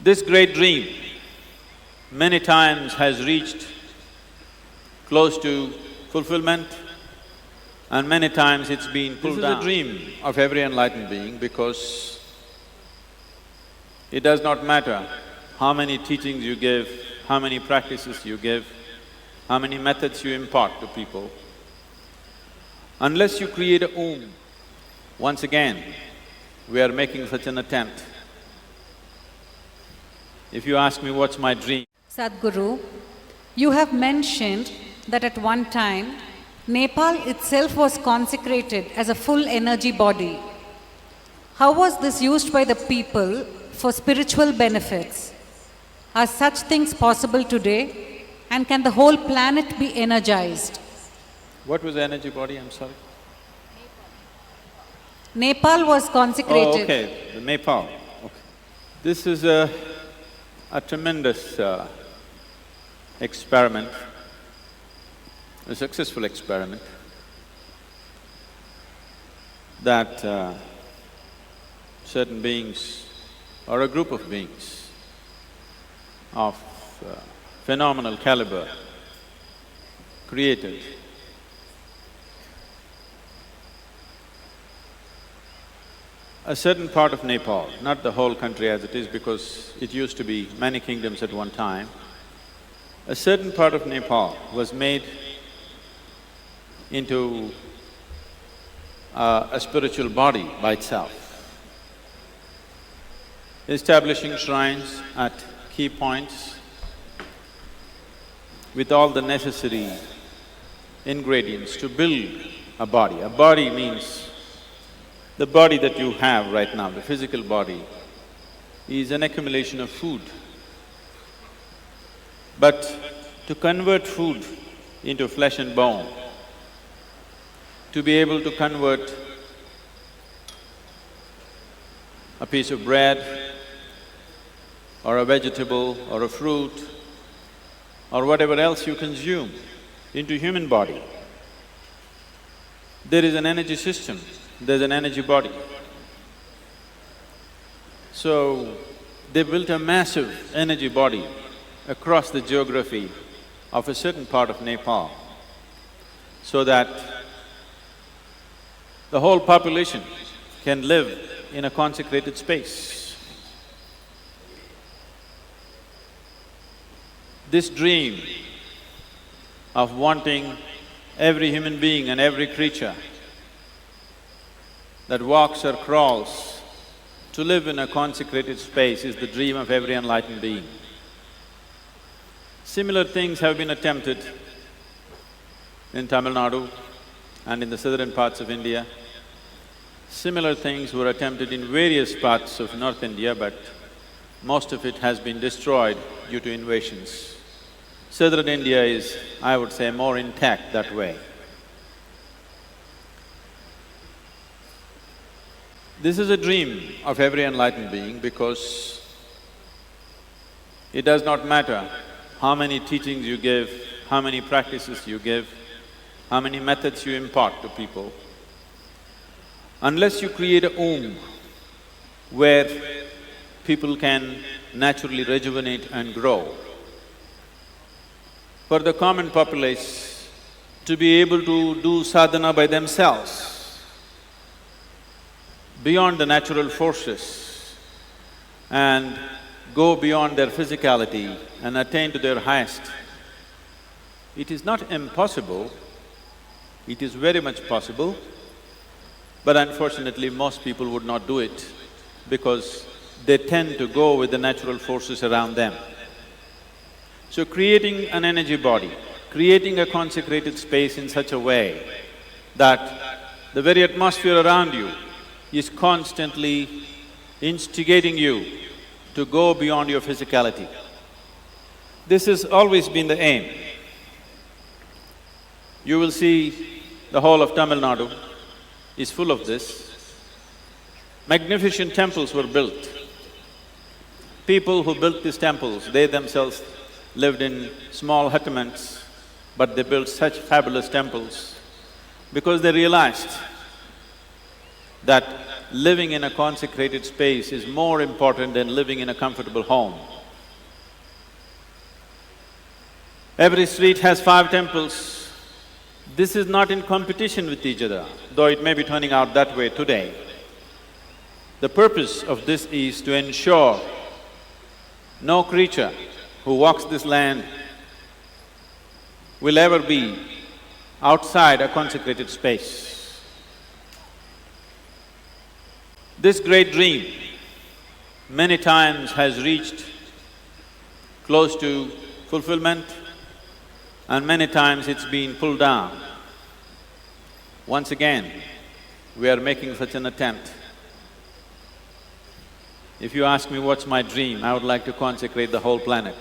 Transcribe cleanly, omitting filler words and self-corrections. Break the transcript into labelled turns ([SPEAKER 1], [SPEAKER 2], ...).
[SPEAKER 1] This great dream many times has reached close to fulfillment and many times it's been pulled down. This is a dream of every enlightened being because it does not matter how many teachings you give, how many practices you give, how many methods you impart to people. Unless you create a womb, once again, we are making such an attempt. If you ask me what's my dream…
[SPEAKER 2] Sadhguru, you have mentioned that at one time, Nepal itself was consecrated as a full energy body. How was this used by the people for spiritual benefits? Are such things possible today? And can the whole planet be energized?
[SPEAKER 1] What was the energy body, I'm sorry?
[SPEAKER 2] Nepal was consecrated.
[SPEAKER 1] Oh, okay, the Nepal, okay. This is a tremendous experiment, a successful experiment that certain beings or a group of beings of phenomenal caliber created. A certain part of Nepal, not the whole country as it is because it used to be many kingdoms at one time, a certain part of Nepal was made into a spiritual body by itself, establishing shrines at key points with all the necessary ingredients to build a body. A body means the body that you have right now, the physical body, is an accumulation of food. But to convert food into flesh and bone, to be able to convert a piece of bread or a vegetable or a fruit or whatever else you consume into human body, there is an energy system, there's an energy body. So, they built a massive energy body across the geography of a certain part of Nepal so that the whole population can live in a consecrated space. This dream of wanting every human being and every creature that walks or crawls to live in a consecrated space is the dream of every enlightened being. Similar things have been attempted in Tamil Nadu and in the southern parts of India. Similar things were attempted in various parts of North India, but most of it has been destroyed due to invasions. Southern India is, I would say, more intact that way. This is a dream of every enlightened being because it does not matter how many teachings you give, how many practices you give, how many methods you impart to people. Unless you create a womb where people can naturally rejuvenate and grow, for the common populace to be able to do sadhana by themselves, beyond the natural forces and go beyond their physicality and attain to their highest. It is not impossible, it is very much possible, but unfortunately most people would not do it because they tend to go with the natural forces around them. So creating an energy body, creating a consecrated space in such a way that the very atmosphere around you is constantly instigating you to go beyond your physicality. This has always been the aim. You will see the whole of Tamil Nadu is full of this. Magnificent temples were built. People who built these temples, they themselves lived in small hutments, but they built such fabulous temples because they realized that living in a consecrated space is more important than living in a comfortable home. Every street has 5 temples. This is not in competition with each other, though it may be turning out that way today. The purpose of this is to ensure no creature who walks this land will ever be outside a consecrated space. This great dream many times has reached close to fulfillment, and many times it's been pulled down. Once again, we are making such an attempt. If you ask me what's my dream, I would like to consecrate the whole planet.